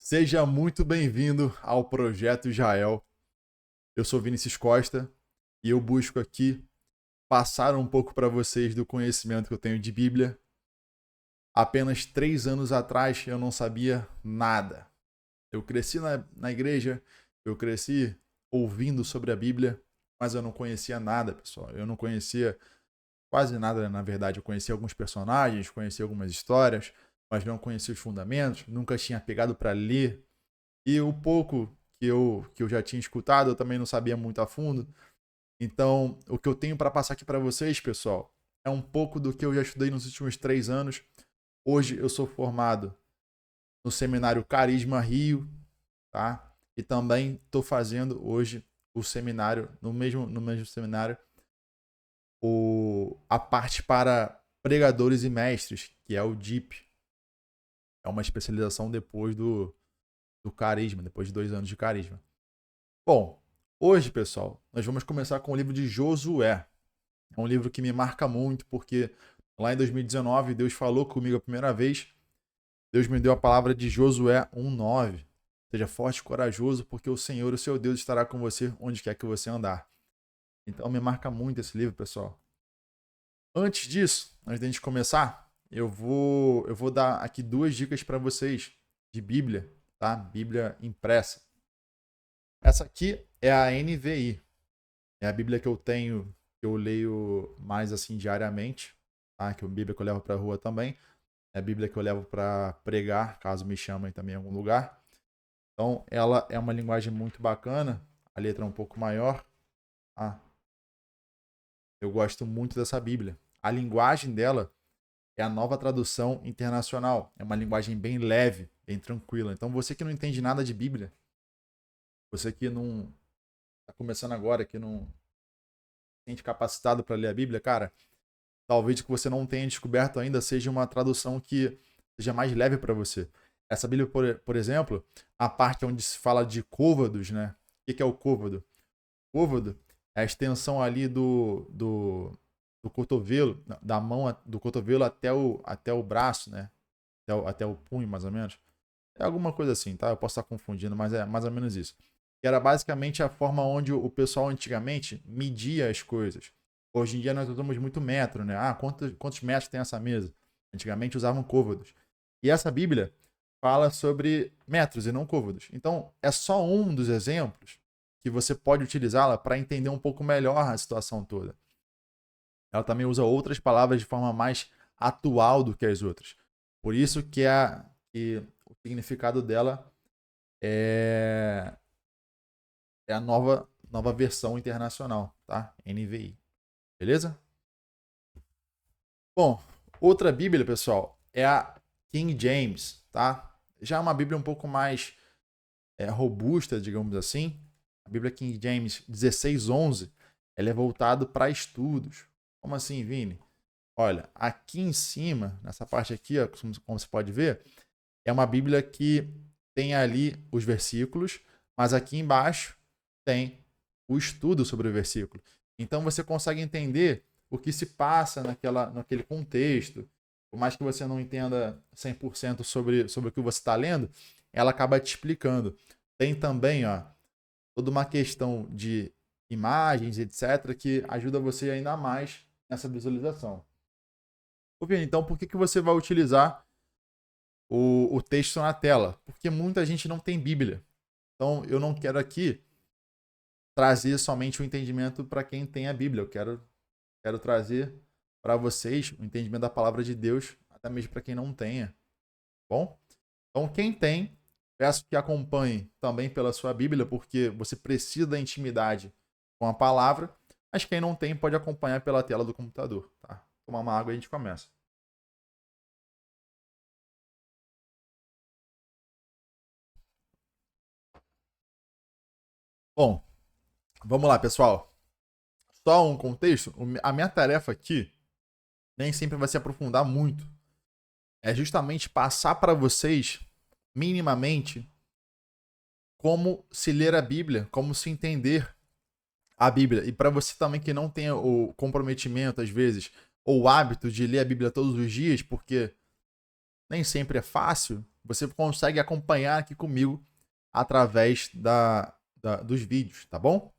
Seja muito bem-vindo ao Projeto Israel. Eu sou Vinícius Costa e eu busco aqui passar um pouco para vocês do conhecimento que eu tenho de Bíblia. Apenas 3 anos atrás eu não sabia nada. Eu cresci na igreja, eu cresci ouvindo sobre a Bíblia, mas eu não conhecia nada, pessoal. Eu não conhecia quase nada, na verdade. Eu conhecia alguns personagens, conhecia algumas histórias, mas não conhecia os fundamentos, nunca tinha pegado para ler. E o pouco que eu já tinha escutado, eu também não sabia muito a fundo. Então, o que eu tenho para passar aqui para vocês, pessoal, é um pouco do que eu já estudei nos últimos 3 anos. Hoje eu sou formado no seminário Carisma Rio, tá? E também estou fazendo hoje o seminário, no mesmo seminário, a parte para pregadores e mestres, que é o DIP. É uma especialização depois do Carisma, depois de 2 anos de Carisma. Bom, hoje, pessoal, nós vamos começar com o livro de Josué. É um livro que me marca muito, porque lá em 2019 Deus falou comigo a primeira vez. Deus me deu a palavra de Josué 1:9. Seja forte e corajoso, porque o Senhor, o seu Deus, estará com você onde quer que você andar. Então me marca muito esse livro, pessoal. Antes disso, antes de a gente começar, eu vou dar aqui 2 dicas para vocês de Bíblia, tá? Bíblia impressa. Essa aqui é a NVI. É a Bíblia que eu tenho, que eu leio mais assim diariamente, tá? Que é a Bíblia que eu levo para a rua também. É a Bíblia que eu levo para pregar, caso me chamem também em algum lugar. Então, ela é uma linguagem muito bacana, a letra é um pouco maior. Ah, eu gosto muito dessa Bíblia. A linguagem dela é a Nova Tradução Internacional. É uma linguagem bem leve, bem tranquila. Então, você que não entende nada de Bíblia, você que não está começando agora, que não se sente capacitado para ler a Bíblia, cara, talvez o que você não tenha descoberto ainda seja uma tradução que seja mais leve para você. Essa Bíblia, por exemplo, a parte onde se fala de côvados, né? O que é o côvado? Côvado é a extensão ali do cotovelo, da mão, do cotovelo até o braço, né? Até o punho, mais ou menos. É alguma coisa assim, tá? Eu posso estar confundindo, mas é mais ou menos isso. Que era basicamente a forma onde o pessoal antigamente media as coisas. Hoje em dia nós usamos muito metro, né? Ah, quantos metros tem essa mesa? Antigamente usavam côvados. E essa Bíblia fala sobre metros e não côvados. Então, é só um dos exemplos que você pode utilizá-la para entender um pouco melhor a situação toda. Ela também usa outras palavras de forma mais atual do que as outras. Por isso que o significado dela é, é a nova versão internacional, tá? NVI. Beleza? Bom, outra Bíblia, pessoal, é a King James, tá? Já é uma Bíblia um pouco mais robusta, digamos assim. A Bíblia King James 16:11, ela é voltada para estudos. Como assim, Vini? Olha, aqui em cima, nessa parte aqui, ó, como você pode ver, é uma Bíblia que tem ali os versículos, mas aqui embaixo tem o estudo sobre o versículo. Então você consegue entender o que se passa naquele contexto. Por mais que você não entenda 100% sobre o que você está lendo, ela acaba te explicando. Tem também, ó, toda uma questão de imagens, etc., que ajuda você ainda mais nessa visualização. Então, por que você vai utilizar o texto na tela? Porque muita gente não tem Bíblia. Então, eu não quero aqui trazer somente o entendimento para quem tem a Bíblia. Eu quero trazer para vocês o entendimento da palavra de Deus, até mesmo para quem não tenha. Bom? Então, quem tem, peço que acompanhe também pela sua Bíblia, porque você precisa da intimidade com a palavra. Mas quem não tem, pode acompanhar pela tela do computador. Tá? Tomar uma água e a gente começa. Bom, vamos lá, pessoal. Só um contexto. A minha tarefa aqui nem sempre vai se aprofundar muito. É justamente passar para vocês, minimamente, como se ler a Bíblia, como se entender a Bíblia. E para você também que não tenha o comprometimento, às vezes, ou o hábito de ler a Bíblia todos os dias, porque nem sempre é fácil, você consegue acompanhar aqui comigo através dos vídeos, tá bom?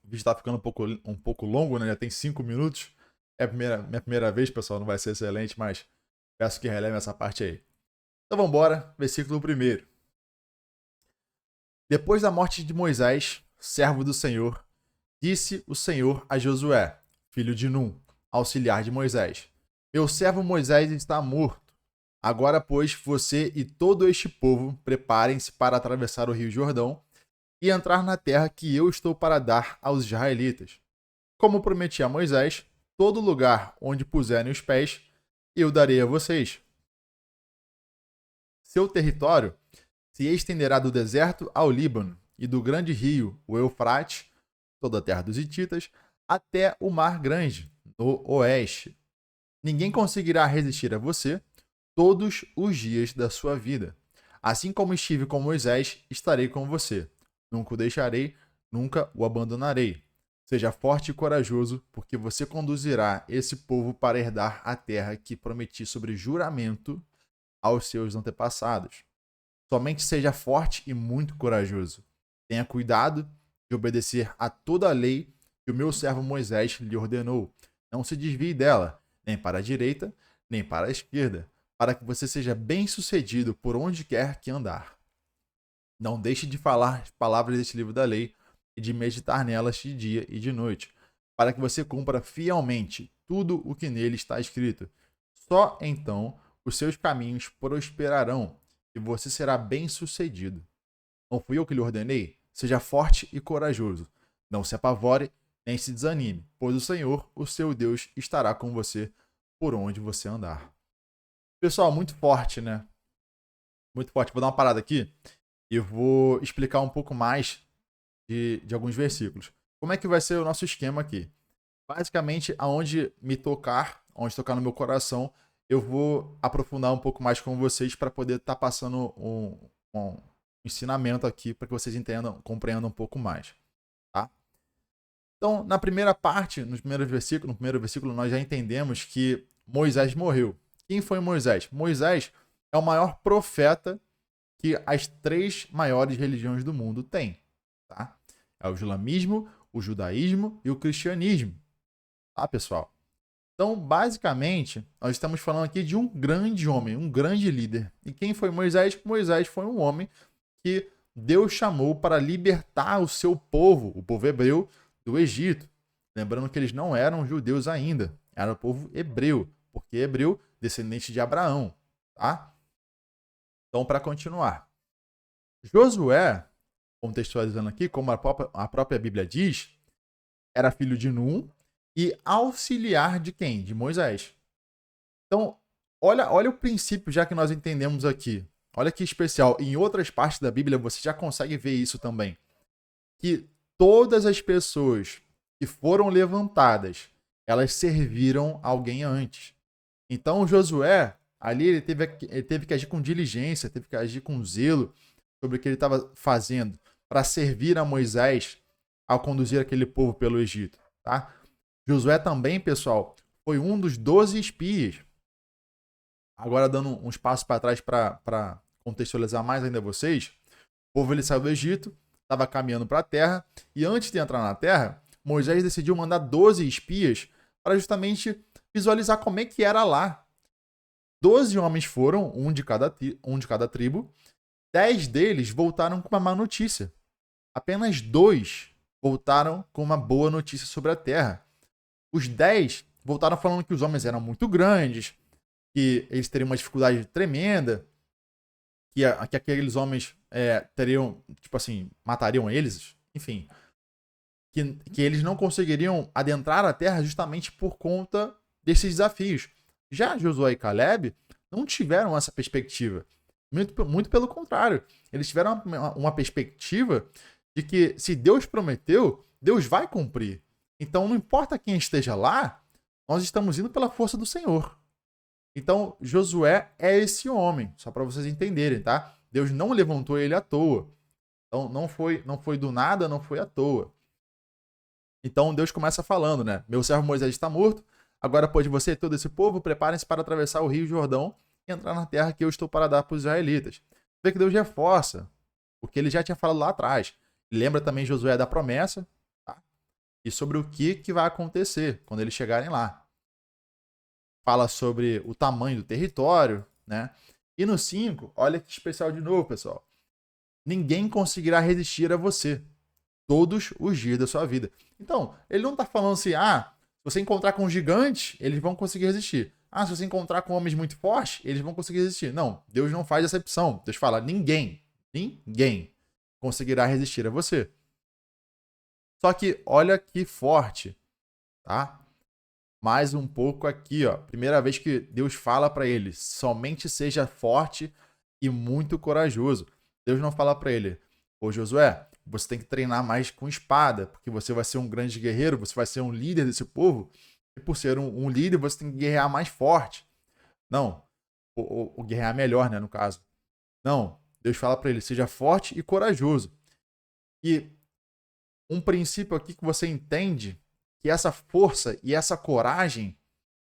O vídeo tá ficando um pouco longo, né? Já tem 5 minutos. É minha primeira vez, pessoal, não vai ser excelente, mas peço que releve essa parte aí. Então vamos embora, versículo 1. Depois da morte de Moisés, servo do Senhor, disse o Senhor a Josué, filho de Num, auxiliar de Moisés: Meu servo Moisés está morto. Agora, pois, você e todo este povo preparem-se para atravessar o rio Jordão e entrar na terra que eu estou para dar aos israelitas. Como prometi a Moisés, todo lugar onde puserem os pés, eu darei a vocês. Seu território se estenderá do deserto ao Líbano e do grande rio, o Eufrates, toda a terra dos hititas, até o Mar Grande, no oeste. Ninguém conseguirá resistir a você todos os dias da sua vida. Assim como estive com Moisés, estarei com você. Nunca o deixarei, nunca o abandonarei. Seja forte e corajoso, porque você conduzirá esse povo para herdar a terra que prometi sobre juramento aos seus antepassados. Somente seja forte e muito corajoso. Tenha cuidado de obedecer a toda a lei que o meu servo Moisés lhe ordenou. Não se desvie dela, nem para a direita, nem para a esquerda, para que você seja bem-sucedido por onde quer que andar. Não deixe de falar as palavras deste livro da lei e de meditar nelas de dia e de noite, para que você cumpra fielmente tudo o que nele está escrito. Só então os seus caminhos prosperarão e você será bem-sucedido. Não fui eu que lhe ordenei? Seja forte e corajoso. Não se apavore nem se desanime, pois o Senhor, o seu Deus, estará com você por onde você andar. Pessoal, muito forte, né? Muito forte. Vou dar uma parada aqui e vou explicar um pouco mais de alguns versículos. Como é que vai ser o nosso esquema aqui? Basicamente, onde tocar no meu coração, eu vou aprofundar um pouco mais com vocês para poder estar passando um ensinamento aqui para que vocês entendam, compreendam um pouco mais, tá? Então, na primeira parte, no primeiro versículo, nós já entendemos que Moisés morreu. Quem foi Moisés? Moisés é o maior profeta que as 3 maiores religiões do mundo têm, tá? É o islamismo, o judaísmo e o cristianismo, tá, pessoal? Então, basicamente, nós estamos falando aqui de um grande homem, um grande líder. E quem foi Moisés? Moisés foi um homem que Deus chamou para libertar o seu povo, o povo hebreu, do Egito. Lembrando que eles não eram judeus ainda, era o povo hebreu, porque hebreu, descendente de Abraão, tá? Então, para continuar. Josué, contextualizando aqui, como a própria Bíblia diz, era filho de Num, e auxiliar de quem? De Moisés. Então, olha o princípio já que nós entendemos aqui. Olha que especial. Em outras partes da Bíblia você já consegue ver isso também. Que todas as pessoas que foram levantadas, elas serviram alguém antes. Então, Josué, ali ele teve que agir com diligência, teve que agir com zelo sobre o que ele estava fazendo para servir a Moisés ao conduzir aquele povo pelo Egito, tá? Josué também, pessoal, foi um dos 12 espias. Agora, dando uns passos para trás para contextualizar mais ainda vocês, o povo ele saiu do Egito, estava caminhando para a terra, e antes de entrar na terra, Moisés decidiu mandar 12 espias para justamente visualizar como é que era lá. 12 homens foram, um de cada tribo, 10 deles voltaram com uma má notícia. Apenas 2 voltaram com uma boa notícia sobre a terra. Os 10 voltaram falando que os homens eram muito grandes, que eles teriam uma dificuldade tremenda, que aqueles homens teriam, tipo assim, matariam eles, enfim. Que eles não conseguiriam adentrar a terra justamente por conta desses desafios. Já Josué e Caleb não tiveram essa perspectiva. Muito pelo contrário. Eles tiveram uma perspectiva de que se Deus prometeu, Deus vai cumprir. Então, não importa quem esteja lá, nós estamos indo pela força do Senhor. Então, Josué é esse homem, só para vocês entenderem, tá? Deus não levantou ele à toa. Então, não foi do nada, não foi à toa. Então, Deus começa falando, né? Meu servo Moisés está morto, agora, pois, você e todo esse povo, preparem-se para atravessar o rio Jordão e entrar na terra que eu estou para dar para os israelitas. Vê que Deus reforça o que ele já tinha falado lá atrás. Lembra também Josué da promessa, tá? E sobre o que vai acontecer quando eles chegarem lá. Fala sobre o tamanho do território, né? E no 5, olha que especial de novo, pessoal. Ninguém conseguirá resistir a você todos os dias da sua vida. Então, ele não está falando assim, se você encontrar com gigantes, eles vão conseguir resistir. Se você encontrar com homens muito fortes, eles vão conseguir resistir. Não, Deus não faz exceção. Deus fala, ninguém conseguirá resistir a você. Só que olha que forte, tá? Mais um pouco aqui, ó. Primeira vez que Deus fala para ele, somente seja forte e muito corajoso. Deus não fala para ele, ô Josué, você tem que treinar mais com espada, porque você vai ser um grande guerreiro, você vai ser um líder desse povo, e por ser um líder, você tem que guerrear mais forte. Não, o guerrear melhor, né, no caso. Não, Deus fala para ele, seja forte e corajoso. E um princípio aqui que você entende, que essa força e essa coragem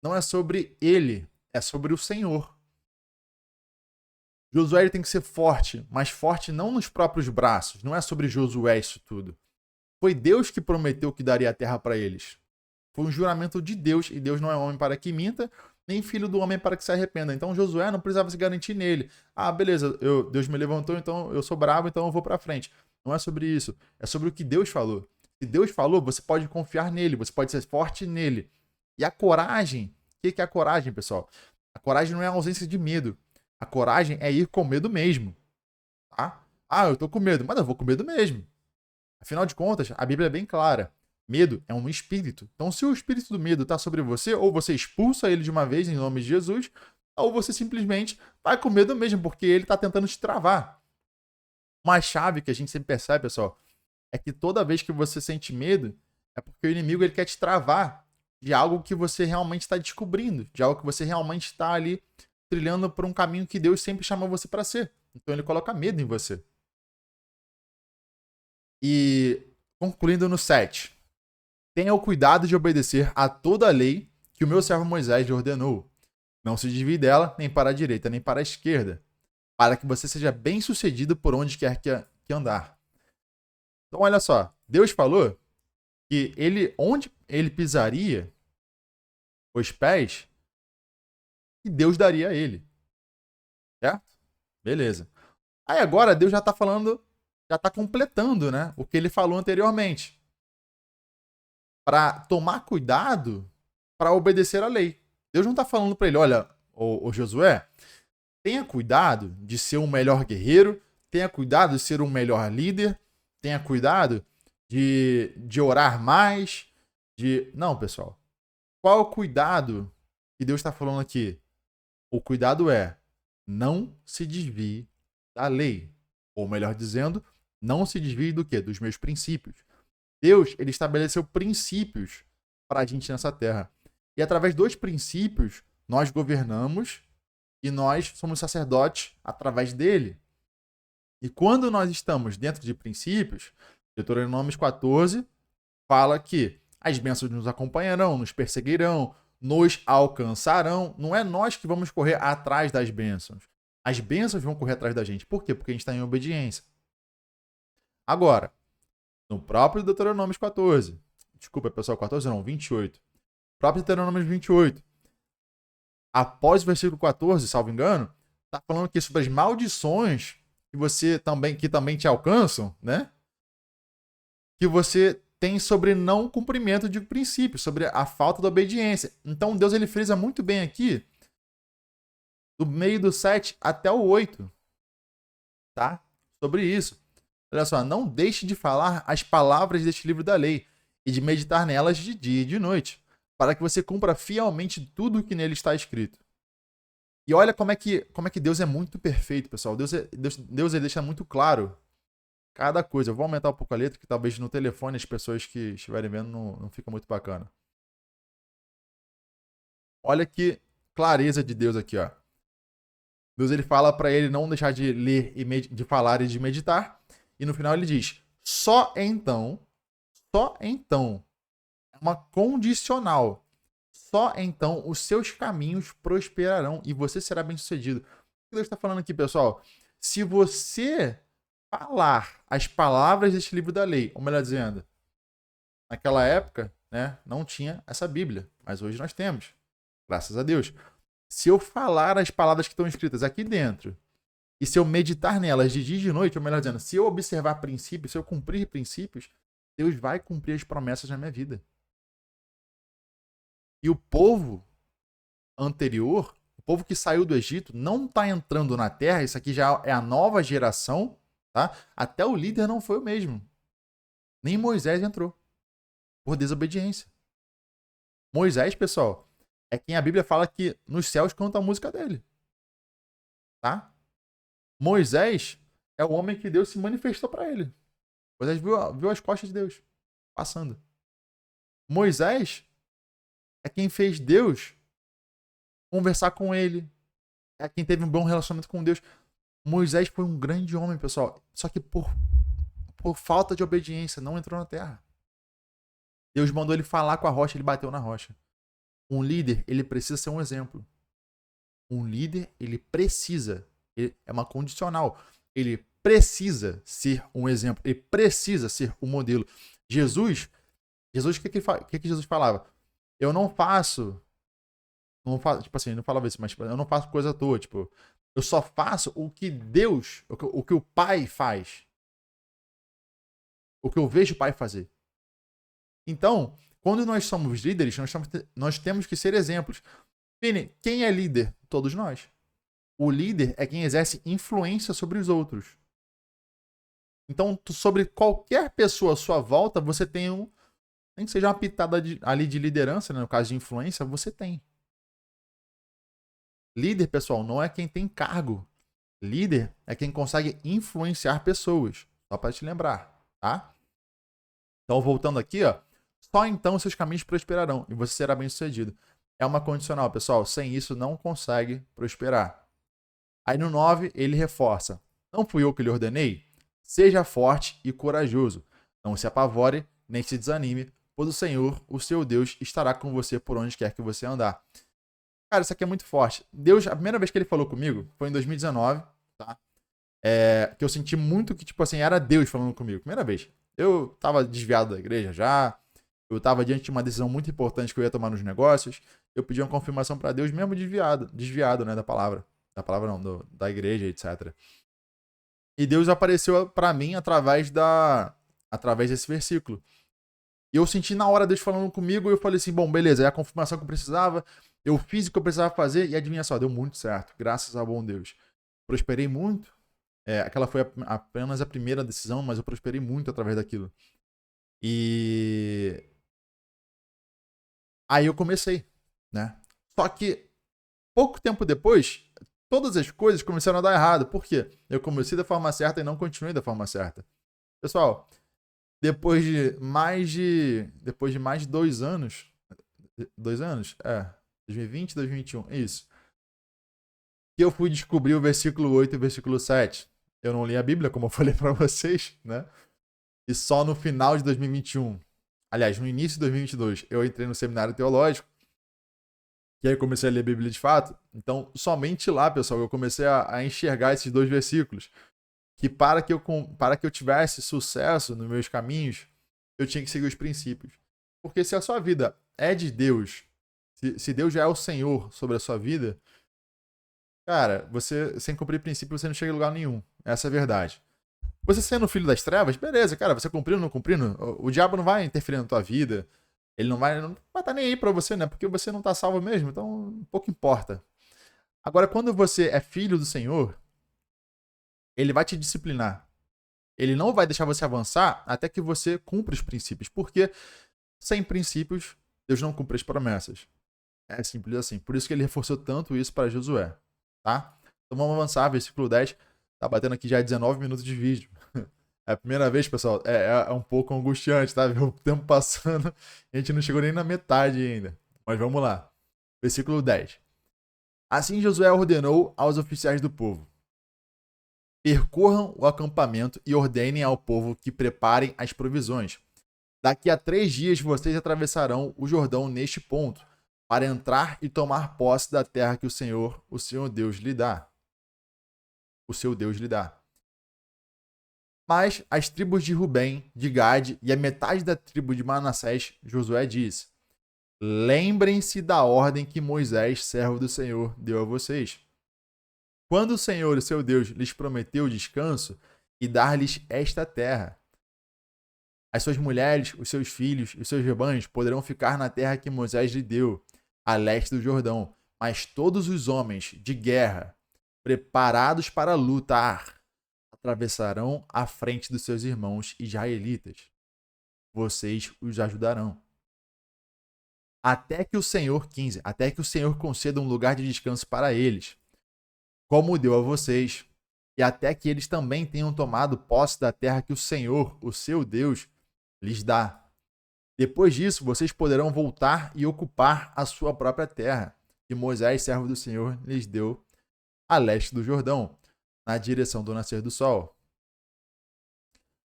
não é sobre ele, é sobre o Senhor. Josué ele tem que ser forte, mas forte não nos próprios braços. Não é sobre Josué isso tudo. Foi Deus que prometeu que daria a terra para eles. Foi um juramento de Deus, e Deus não é homem para que minta, nem filho do homem para que se arrependa. Então Josué não precisava se garantir nele. Beleza, Deus me levantou, então eu sou bravo, então eu vou para frente. Não é sobre isso. É sobre o que Deus falou. Se Deus falou, você pode confiar nele, você pode ser forte nele. E a coragem, o que é a coragem, pessoal? A coragem não é a ausência de medo. A coragem é ir com medo mesmo. Tá? Eu tô com medo, mas eu vou com medo mesmo. Afinal de contas, a Bíblia é bem clara. Medo é um espírito. Então, se o espírito do medo está sobre você, ou você expulsa ele de uma vez em nome de Jesus, ou você simplesmente vai com medo mesmo, porque ele está tentando te travar. Uma chave que a gente sempre percebe, pessoal, é que toda vez que você sente medo, é porque o inimigo ele quer te travar de algo que você realmente está descobrindo, de algo que você realmente está ali trilhando por um caminho que Deus sempre chamou você para ser. Então ele coloca medo em você. E concluindo no 7. Tenha o cuidado de obedecer a toda a lei que o meu servo Moisés lhe ordenou. Não se desvie dela, nem para a direita, nem para a esquerda, para que você seja bem sucedido por onde quer que andar. Então olha só, Deus falou que onde ele pisaria os pés, que Deus daria a ele. Certo? Beleza. Aí agora Deus já está falando, já está completando, né, o que ele falou anteriormente. Para tomar cuidado para obedecer a lei. Deus não está falando para ele, olha, ô Josué, tenha cuidado de ser um melhor guerreiro, tenha cuidado de ser um melhor líder, tenha cuidado de orar mais, Não, pessoal. Qual é o cuidado que Deus está falando aqui? O cuidado é não se desvie da lei. Ou melhor dizendo, não se desvie do quê? Dos meus princípios. Deus, ele estabeleceu princípios para a gente nessa terra. E através dos princípios, nós governamos e nós somos sacerdotes através dele. E quando nós estamos dentro de princípios, Deuteronômio 14 fala que as bênçãos nos acompanharão, nos perseguirão, nos alcançarão. Não é nós que vamos correr atrás das bênçãos. As bênçãos vão correr atrás da gente. Por quê? Porque a gente está em obediência. Agora, no próprio Deuteronômio 14, desculpa, pessoal, 14 não, 28. Próprio Deuteronômio 28. Após o versículo 14, salvo engano, está falando aqui sobre as maldições que também te alcançam, né? Que você tem sobre não cumprimento de princípios, sobre a falta de obediência. Então Deus ele frisa muito bem aqui, do meio do 7 até o 8, tá? Sobre isso. Olha só, não deixe de falar as palavras deste livro da lei e de meditar nelas de dia e de noite, para que você cumpra fielmente tudo o que nele está escrito. E olha como é que Deus é muito perfeito, pessoal. Deus ele deixa muito claro cada coisa. Eu vou aumentar um pouco a letra, que talvez no telefone as pessoas que estiverem vendo não fica muito bacana. Olha que clareza de Deus aqui, ó. Deus ele fala para ele não deixar de ler, de falar e de meditar. E no final ele diz, só então, é uma condicional, Só então os seus caminhos prosperarão e você será bem-sucedido. O que Deus está falando aqui, pessoal? Se você falar as palavras deste livro da lei, ou melhor dizendo, naquela época, né, não tinha essa Bíblia, mas hoje nós temos, graças a Deus. Se eu falar as palavras que estão escritas aqui dentro, e se eu meditar nelas de dia e de noite, ou melhor dizendo, se eu observar princípios, se eu cumprir princípios, Deus vai cumprir as promessas na minha vida. E o povo anterior, o povo que saiu do Egito, não está entrando na terra, isso aqui já é a nova geração, tá? Até o líder não foi o mesmo. Nem Moisés entrou, por desobediência. Moisés, pessoal, é quem a Bíblia fala que nos céus canta a música dele. Tá? Moisés é o homem que Deus se manifestou para ele. Moisés viu as costas de Deus passando. Moisés é quem fez Deus conversar com ele. É quem teve um bom relacionamento com Deus. Moisés foi um grande homem, pessoal. Só que por falta de obediência, não entrou na terra. Deus mandou ele falar com a rocha, ele bateu na rocha. Um líder, ele precisa ser um exemplo. Um líder, ele precisa. É uma condicional. Ele precisa ser um exemplo. Ele precisa ser um modelo. Jesus, o que Jesus falava? Eu não faço, tipo assim, ele não falava isso, mas tipo, eu não faço coisa à toa, tipo, eu só faço o que Deus, o que o Pai faz. O que eu vejo o Pai fazer. Então, quando nós somos líderes, nós temos que ser exemplos. Vini, quem é líder? Todos nós. O líder é quem exerce influência sobre os outros. Então, sobre qualquer pessoa à sua volta, você tem nem que seja uma pitada ali de liderança, né? No caso de influência, você tem. Líder, pessoal, não é quem tem cargo. Líder é quem consegue influenciar pessoas. Só para te lembrar, tá? Então, voltando aqui, ó. Só então seus caminhos prosperarão e você será bem-sucedido. É uma condicional, pessoal. Sem isso, não consegue prosperar. Aí no 9, ele reforça. Não fui eu que lhe ordenei? Seja forte e corajoso. Não se apavore, nem se desanime, pois o Senhor, o seu Deus, estará com você por onde quer que você andar. Cara, isso aqui é muito forte. Deus, a primeira vez que ele falou comigo foi em 2019, tá? Que eu senti muito que, tipo assim, era Deus falando comigo. Primeira vez. Eu tava desviado da igreja já. Eu tava diante de uma decisão muito importante que eu ia tomar nos negócios. Eu pedi uma confirmação para Deus, mesmo desviado, né, da palavra. Da palavra não, da igreja, etc. E Deus apareceu para mim através desse versículo. E eu senti na hora Deus falando comigo, e eu falei assim, bom, beleza, é a confirmação que eu precisava, eu fiz o que eu precisava fazer, e adivinha só, deu muito certo, graças ao bom Deus. Prosperei muito, aquela foi apenas a primeira decisão, mas eu prosperei muito através daquilo. E aí eu comecei, né? Só que, pouco tempo depois, todas as coisas começaram a dar errado. Por quê? Eu comecei da forma certa e não continuei da forma certa. Pessoal, depois de mais de 2 anos, 2 anos? 2020, 2021, isso. Que eu fui descobrir o versículo 8 e o versículo 7. Eu não li a Bíblia, como eu falei para vocês, né? E só no final de 2021, aliás, no início de 2022, eu entrei no seminário teológico. E aí eu comecei a ler a Bíblia de fato. Então, somente lá, pessoal, eu comecei a enxergar esses 2 versículos. Que para que eu tivesse sucesso nos meus caminhos, eu tinha que seguir os princípios. Porque se a sua vida é de Deus, se Deus já é o Senhor sobre a sua vida, cara, você, sem cumprir princípio, você não chega em lugar nenhum. Essa é a verdade. Você sendo filho das trevas, beleza, cara, você cumprindo ou não cumprindo, o diabo não vai interferir na tua vida. Ele não vai estar nem aí pra você, né? Porque você não tá salvo mesmo, então pouco importa. Agora, quando você é filho do Senhor, ele vai te disciplinar. Ele não vai deixar você avançar até que você cumpra os princípios. Porque sem princípios, Deus não cumpre as promessas. É simples assim. Por isso que ele reforçou tanto isso para Josué. Tá? Então vamos avançar. Versículo 10. Tá batendo aqui já 19 minutos de vídeo. É a primeira vez, pessoal. É um pouco angustiante, tá? O tempo passando. A gente não chegou nem na metade ainda. Mas vamos lá. Versículo 10. Assim Josué ordenou aos oficiais do povo: percorram o acampamento e ordenem ao povo que preparem as provisões. Daqui a 3 dias vocês atravessarão o Jordão neste ponto, para entrar e tomar posse da terra que o seu Deus lhe dá. O seu Deus lhe dá. Mas as tribos de Rubem, de Gade e a metade da tribo de Manassés, Josué disse: lembrem-se da ordem que Moisés, servo do Senhor, deu a vocês. Quando o Senhor, o seu Deus, lhes prometeu descanso e dar-lhes esta terra, as suas mulheres, os seus filhos e os seus rebanhos poderão ficar na terra que Moisés lhe deu, a leste do Jordão. Mas todos os homens de guerra, preparados para lutar, atravessarão a frente dos seus irmãos israelitas. Vocês os ajudarão. Até que o Senhor, 15, até que o Senhor conceda um lugar de descanso para eles, como deu a vocês, e até que eles também tenham tomado posse da terra que o Senhor, o seu Deus, lhes dá. Depois disso, vocês poderão voltar e ocupar a sua própria terra, que Moisés, servo do Senhor, lhes deu a leste do Jordão, na direção do nascer do sol.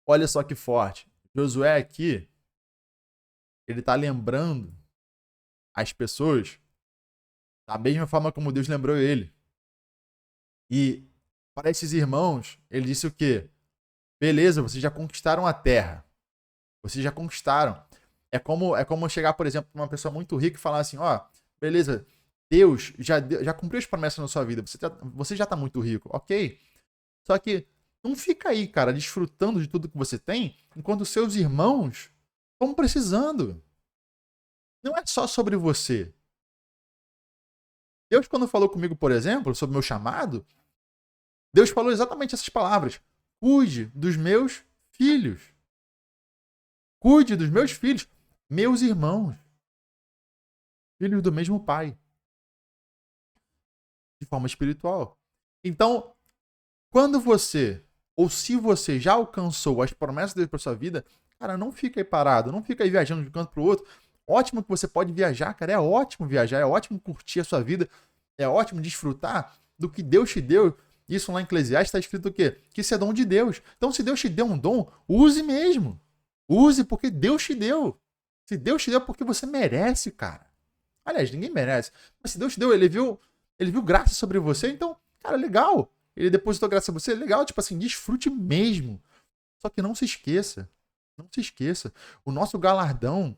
Olha só que forte. Josué aqui, ele está lembrando as pessoas da mesma forma como Deus lembrou ele. E para esses irmãos, ele disse o quê? Beleza, vocês já conquistaram a terra. Vocês já conquistaram. É como chegar, por exemplo, para uma pessoa muito rica e falar assim, ó, beleza, Deus já cumpriu as promessas na sua vida. Você já está muito rico, ok? Só que não fica aí, cara, desfrutando de tudo que você tem, enquanto os seus irmãos estão precisando. Não é só sobre você. Deus, quando falou comigo, por exemplo, sobre o meu chamado, Deus falou exatamente essas palavras. Cuide dos meus filhos. Cuide dos meus filhos, meus irmãos. Filhos do mesmo pai. De forma espiritual. Então, quando você, ou se você já alcançou as promessas de Deus para sua vida, cara, não fica aí parado, não fica aí viajando de um canto para o outro. Ótimo que você pode viajar, cara, é ótimo viajar, é ótimo curtir a sua vida, é ótimo desfrutar do que Deus te deu. Isso lá em Eclesiastes está escrito o quê? Que isso é dom de Deus. Então, se Deus te deu um dom, use mesmo. Use porque Deus te deu. Se Deus te deu, é porque você merece, cara. Aliás, ninguém merece. Mas se Deus te deu, ele viu graça sobre você, então, cara, legal. Ele depositou graça sobre você, legal, tipo assim, desfrute mesmo. Só que não se esqueça. Não se esqueça. O nosso galardão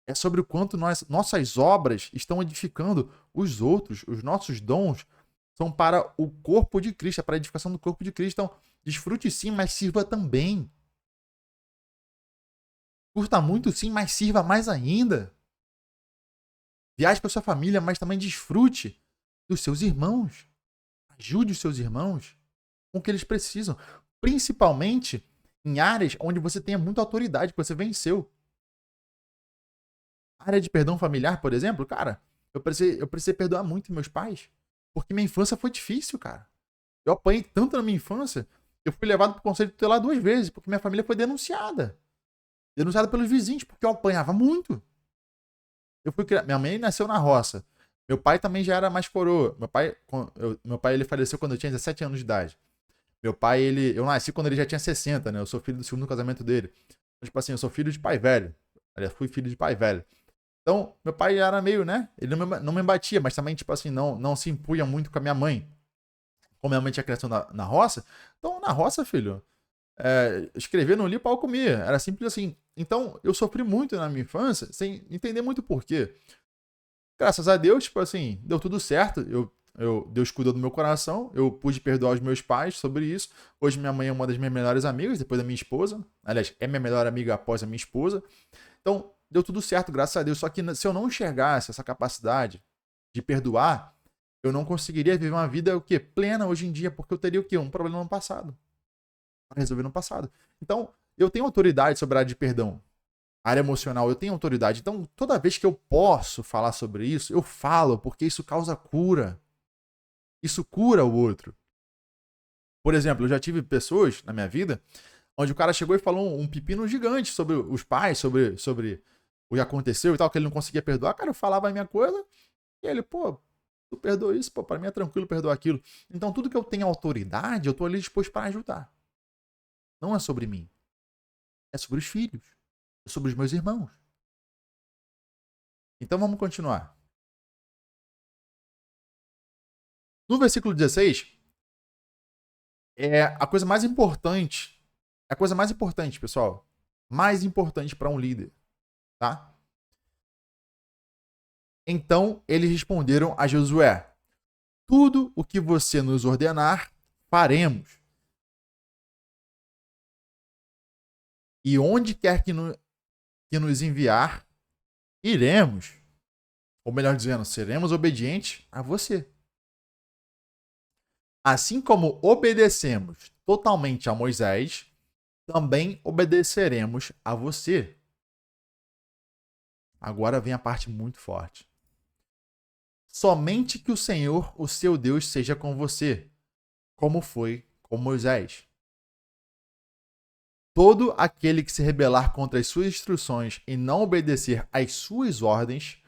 é sobre o quanto nossas obras estão edificando os outros. Os nossos dons são para o corpo de Cristo, é para a edificação do corpo de Cristo. Então, desfrute sim, mas sirva também. Curta muito sim, mas sirva mais ainda. Viaje para sua família, mas também desfrute dos seus irmãos. Ajude os seus irmãos com o que eles precisam. Principalmente em áreas onde você tenha muita autoridade, que você venceu. A área de perdão familiar, por exemplo, cara, eu precisei perdoar muito meus pais. Porque minha infância foi difícil, cara. Eu apanhei tanto na minha infância, eu fui levado para o conselho tutelar 2 vezes, porque minha família foi denunciada. Denunciada pelos vizinhos, porque eu apanhava muito. Minha mãe nasceu na roça. Meu pai também já era mais coroa. Meu pai ele faleceu quando eu tinha 17 anos de idade. Meu pai, eu nasci quando ele já tinha 60, né? Eu sou filho do segundo casamento dele. Então, tipo assim, eu sou filho de pai velho. Aliás, fui filho de pai velho. Então, meu pai era meio, né? Ele não me batia, mas também, tipo assim, não se impunha muito com a minha mãe. Como minha mãe tinha criação na roça. Então, na roça, filho, escrever no livro, pau comia. Era simples assim. Então, eu sofri muito na minha infância, sem entender muito por quê. Graças a Deus, tipo assim, deu tudo certo. Deus cuidou do meu coração. Eu pude perdoar os meus pais sobre isso. Hoje minha mãe é uma das minhas melhores amigas, depois da minha esposa. Aliás, é minha melhor amiga após a minha esposa. Então, deu tudo certo, graças a Deus. Só que se eu não enxergasse essa capacidade de perdoar, eu não conseguiria viver uma vida o quê? Plena hoje em dia, porque eu teria o quê? Um problema no passado. Para resolver no passado. Então, eu tenho autoridade sobre a área de perdão. A área emocional, eu tenho autoridade. Então, toda vez que eu posso falar sobre isso, eu falo, porque isso causa cura. Isso cura o outro. Por exemplo, eu já tive pessoas na minha vida onde o cara chegou e falou um pepino gigante sobre os pais, sobre o que aconteceu e tal, que ele não conseguia perdoar. Cara, eu falava a minha coisa e ele, pô, tu perdoa isso, pô, pra mim é tranquilo perdoar aquilo. Então, tudo que eu tenho autoridade, eu tô ali disposto para ajudar. Não é sobre mim. É sobre os filhos. É sobre os meus irmãos. Então vamos continuar. No versículo 16, é a coisa mais importante. É a coisa mais importante, pessoal. Mais importante para um líder, tá? Então eles responderam a Josué: tudo o que você nos ordenar, faremos. E onde quer que nos enviar, iremos. Ou melhor dizendo, seremos obedientes a você. Assim como obedecemos totalmente a Moisés, também obedeceremos a você. Agora vem a parte muito forte. Somente que o Senhor, o seu Deus, seja com você, como foi com Moisés. Todo aquele que se rebelar contra as suas instruções e não obedecer às suas ordens,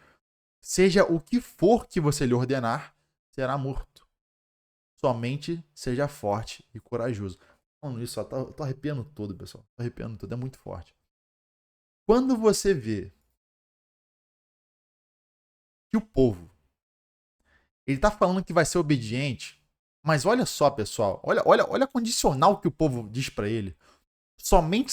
seja o que for que você lhe ordenar, será morto. Somente seja forte e corajoso. Falando isso, tô arrepiando todo, pessoal. Tô arrepiando todo, é muito forte. Quando você vê que o povo, ele tá falando que vai ser obediente, mas olha só, pessoal, olha a condicional que o povo diz para ele. Somente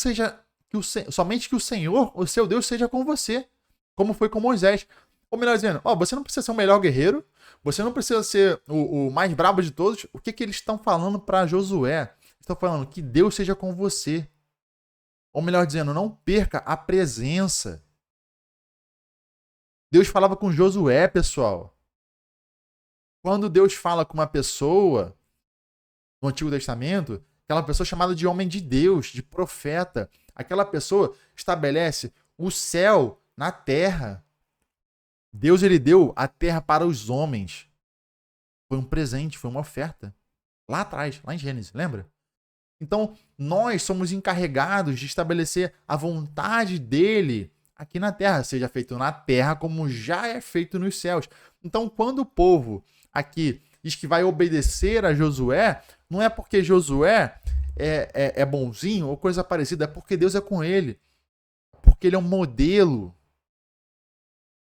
que o Senhor, o seu Deus, seja com você, como foi com Moisés. Ou melhor dizendo, você não precisa ser o melhor guerreiro, você não precisa ser o mais brabo de todos. O que eles estão falando para Josué? Estão falando que Deus seja com você. Ou melhor dizendo, não perca a presença. Deus falava com Josué, pessoal. Quando Deus fala com uma pessoa no Antigo Testamento, aquela pessoa chamada de homem de Deus, de profeta, aquela pessoa estabelece o céu na terra. Deus, ele deu a terra para os homens. Foi um presente, foi uma oferta. Lá atrás, lá em Gênesis, lembra? Então, nós somos encarregados de estabelecer a vontade dele aqui na terra, seja feito na terra como já é feito nos céus. Então, quando o povo aqui diz que vai obedecer a Josué, não é porque Josué é bonzinho ou coisa parecida, é porque Deus é com ele. Porque ele é um modelo.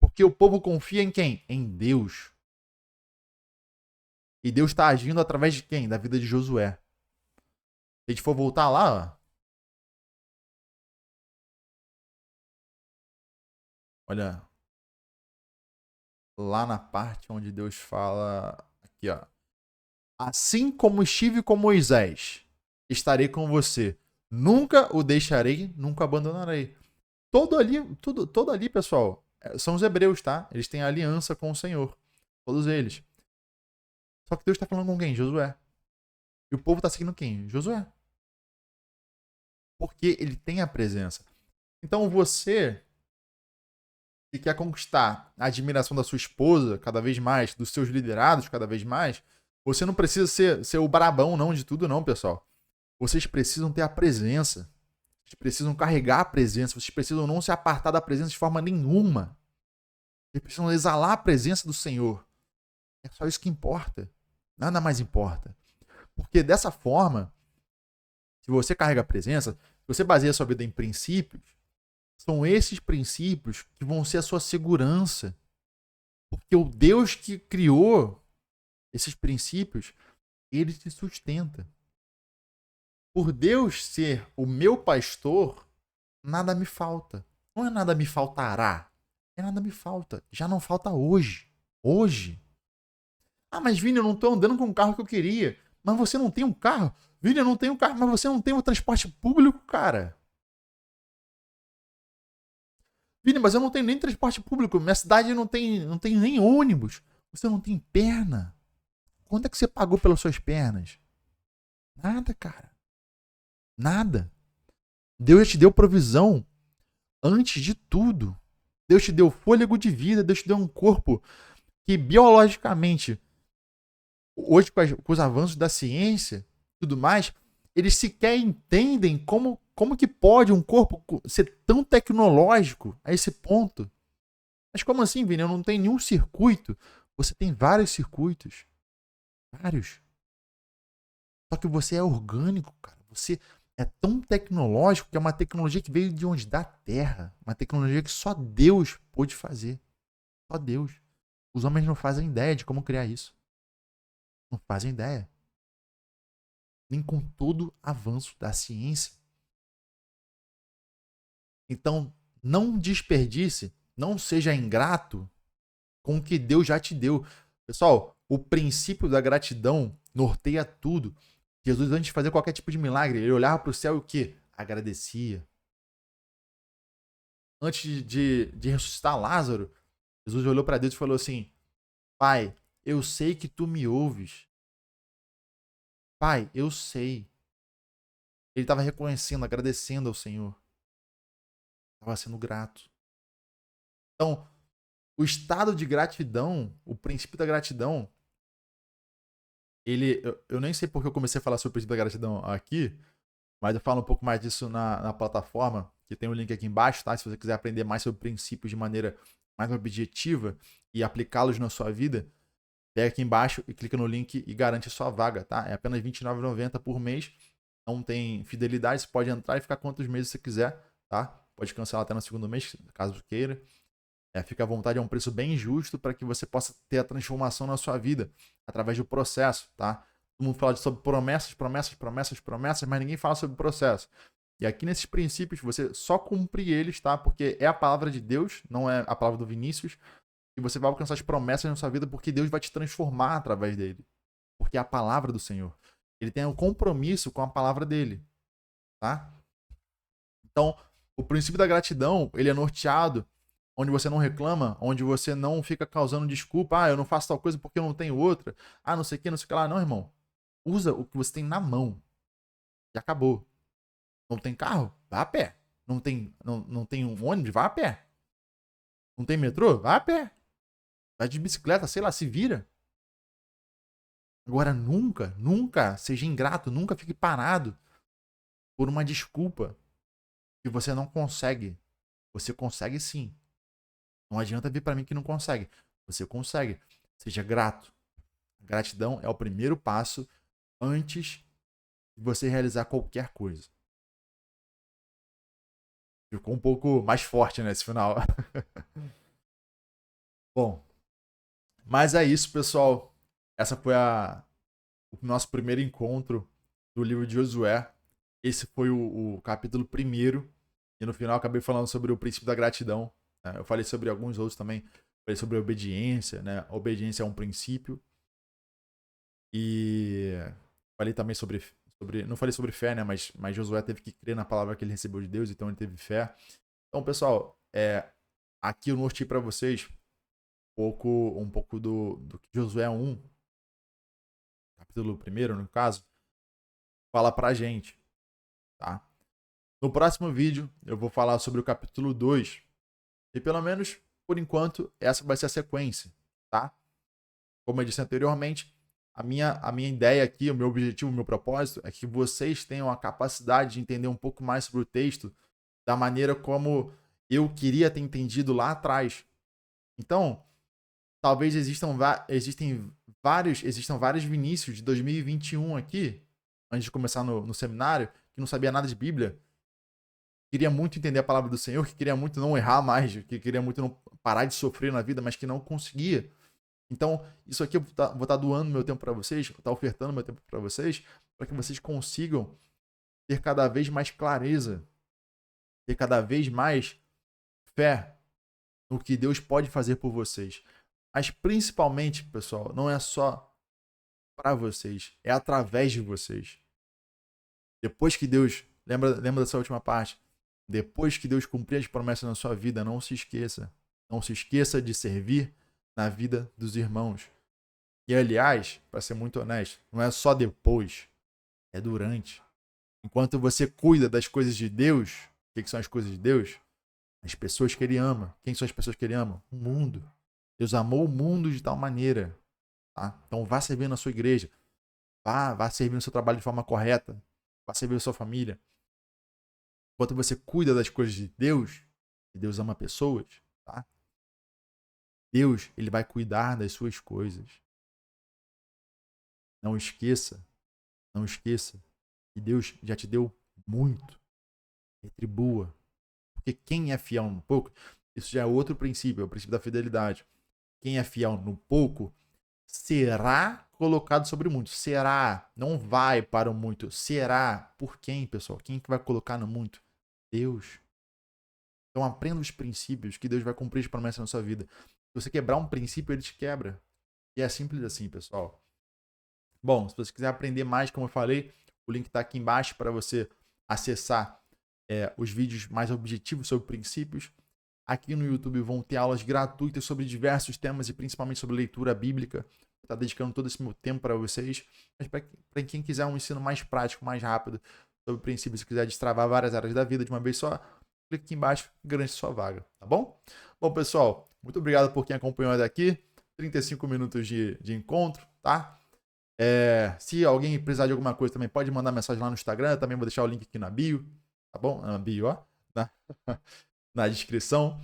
Porque o povo confia em quem? Em Deus. E Deus está agindo através de quem? Da vida de Josué. Se a gente for voltar lá, olha, lá na parte onde Deus fala, aqui ó, assim como estive com Moisés, estarei com você, nunca o deixarei, nunca abandonarei. Todo ali, pessoal, são os hebreus, tá? Eles têm aliança com o Senhor, todos eles. Só que Deus está falando com quem? Josué. E o povo está seguindo quem? Josué. Porque ele tem a presença. Então você que quer conquistar a admiração da sua esposa cada vez mais, dos seus liderados cada vez mais, você não precisa ser o brabão não de tudo não, pessoal. Vocês precisam ter a presença. Vocês precisam carregar a presença. Vocês precisam não se apartar da presença de forma nenhuma. Vocês precisam exalar a presença do Senhor. É só isso que importa. Nada mais importa. Porque dessa forma, se você carrega a presença, se você baseia a sua vida em princípios, são esses princípios que vão ser a sua segurança. Porque o Deus que criou esses princípios, ele te sustenta. Por Deus ser o meu pastor, nada me falta. Não é nada me faltará. É nada me falta. Já não falta hoje. Hoje. Mas Vini, eu não estou andando com o carro que eu queria. Mas você não tem um carro? Vini, eu não tenho um carro, mas você não tem o transporte público, cara. Vini, mas eu não tenho nem transporte público. Minha cidade não tem nem ônibus. Você não tem perna. Quanto é que você pagou pelas suas pernas? Nada, cara. Nada. Deus te deu provisão antes de tudo. Deus te deu fôlego de vida. Deus te deu um corpo que biologicamente, hoje com os avanços da ciência e tudo mais, eles sequer entendem como que pode um corpo ser tão tecnológico a esse ponto. Mas como assim, Vini? Eu não tenho nenhum circuito. Você tem vários circuitos. Vários. Só que você é orgânico, cara. Você é tão tecnológico que é uma tecnologia que veio de onde? Da Terra. Uma tecnologia que só Deus pôde fazer. Só Deus. Os homens não fazem ideia de como criar isso. Não fazem ideia. Nem com todo o avanço da ciência. Então, não desperdice, não seja ingrato com o que Deus já te deu. Pessoal, o princípio da gratidão norteia tudo. Jesus, antes de fazer qualquer tipo de milagre, ele olhava para o céu e o quê? Agradecia. Antes de ressuscitar Lázaro, Jesus olhou para Deus e falou assim: Pai, eu sei que tu me ouves. Pai, eu sei. Ele estava reconhecendo, agradecendo ao Senhor. Estava sendo grato. Então, o estado de gratidão, o princípio da gratidão, eu nem sei porque eu comecei a falar sobre o princípio da gratidão aqui, mas eu falo um pouco mais disso na plataforma, que tem o link aqui embaixo, tá? Se você quiser aprender mais sobre princípios de maneira mais objetiva e aplicá-los na sua vida, pega aqui embaixo e clica no link e garante a sua vaga, tá? É apenas R$ 29,90 por mês. Não tem fidelidade, você pode entrar e ficar quantos meses você quiser, tá? Pode cancelar até no segundo mês, caso queira. Fica à vontade, é um preço bem justo para que você possa ter a transformação na sua vida através do processo, tá? Todo mundo fala sobre promessas, promessas, promessas, promessas, mas ninguém fala sobre o processo. E aqui nesses princípios, você só cumprir eles, tá? Porque é a palavra de Deus, não é a palavra do Vinícius. E você vai alcançar as promessas na sua vida porque Deus vai te transformar através dele. Porque é a palavra do Senhor. Ele tem um compromisso com a palavra dele, tá? Então, o princípio da gratidão, ele é norteado onde você não reclama, onde você não fica causando desculpa, eu não faço tal coisa porque eu não tenho outra, não sei o que, não sei o que lá. Não, irmão. Usa o que você tem na mão. E acabou. Não tem carro? Vá a pé. Não tem um ônibus? Vá a pé. Não tem metrô? Vá a pé. Vai de bicicleta, sei lá, se vira. Agora, nunca seja ingrato, nunca fique parado por uma desculpa que você não consegue. Você consegue sim. Não adianta vir para mim que não consegue. Você consegue. Seja grato. A gratidão é o primeiro passo antes de você realizar qualquer coisa. Ficou um pouco mais forte nesse final. Bom, mas é isso, pessoal. Essa foi o nosso primeiro encontro do livro de Josué. Esse foi o capítulo primeiro. E no final acabei falando sobre o princípio da gratidão. Né? Eu falei sobre alguns outros também. Falei sobre a obediência, né? A obediência é um princípio. E falei também sobre não falei sobre fé, né? Mas Josué teve que crer na palavra que ele recebeu de Deus, então ele teve fé. Então, pessoal, aqui eu norteei para vocês um pouco do que Josué 1, capítulo 1, no caso, fala pra gente, tá? No próximo vídeo, eu vou falar sobre o capítulo 2. E pelo menos, por enquanto, essa vai ser a sequência, tá? Como eu disse anteriormente, a minha ideia aqui, o meu objetivo, o meu propósito é que vocês tenham a capacidade de entender um pouco mais sobre o texto da maneira como eu queria ter entendido lá atrás. Então, talvez existam vários Vinícius de 2021 aqui, antes de começar no seminário, que não sabia nada de Bíblia, queria muito entender a palavra do Senhor, que queria muito não errar mais, que queria muito não parar de sofrer na vida, mas que não conseguia. Então, isso aqui eu vou estar doando meu tempo para vocês, vou estar ofertando meu tempo para vocês, para que vocês consigam ter cada vez mais clareza, ter cada vez mais fé no que Deus pode fazer por vocês. Mas principalmente, pessoal, não é só para vocês, é através de vocês. Depois que Deus, lembra dessa última parte, depois que Deus cumprir as promessas na sua vida, não se esqueça. Não se esqueça de servir na vida dos irmãos. E aliás, para ser muito honesto, não é só depois, é durante. Enquanto você cuida das coisas de Deus, o que são as coisas de Deus? As pessoas que Ele ama. Quem são as pessoas que Ele ama? O mundo. Deus amou o mundo de tal maneira. Tá? Então vá servir na sua igreja. Vá servir no seu trabalho de forma correta. Vá servir a sua família. Enquanto você cuida das coisas de Deus, e Deus ama pessoas, tá? Deus, Ele vai cuidar das suas coisas. Não esqueça que Deus já te deu muito. Retribua. Porque quem é fiel um pouco, isso já é outro princípio, é o princípio da fidelidade. quem é fiel no pouco será colocado sobre muito. Será, não vai para o muito. Será, por quem, pessoal? Quem que vai colocar no muito? Deus. Então aprenda os princípios que Deus vai cumprir as promessas na sua vida. Se você quebrar um princípio, ele te quebra. E é simples assim, pessoal. Bom, se você quiser aprender mais, como eu falei, o link está aqui embaixo para você acessar os vídeos mais objetivos sobre princípios. Aqui no YouTube vão ter aulas gratuitas sobre diversos temas e principalmente sobre leitura bíblica. Vou estar dedicando todo esse meu tempo para vocês. Mas para quem quiser um ensino mais prático, mais rápido sobre princípios, se quiser destravar várias áreas da vida de uma vez só, clique aqui embaixo e garante sua vaga, tá bom? Bom, pessoal, muito obrigado por quem acompanhou até aqui. 35 minutos de encontro, tá? Se alguém precisar de alguma coisa também, pode mandar mensagem lá no Instagram. Também vou deixar o link aqui na bio, tá bom? Na bio, ó. Na descrição.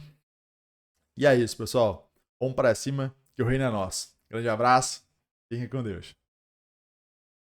E é isso, pessoal. Vamos para cima, que o reino é nosso. Grande abraço. Fiquem com Deus.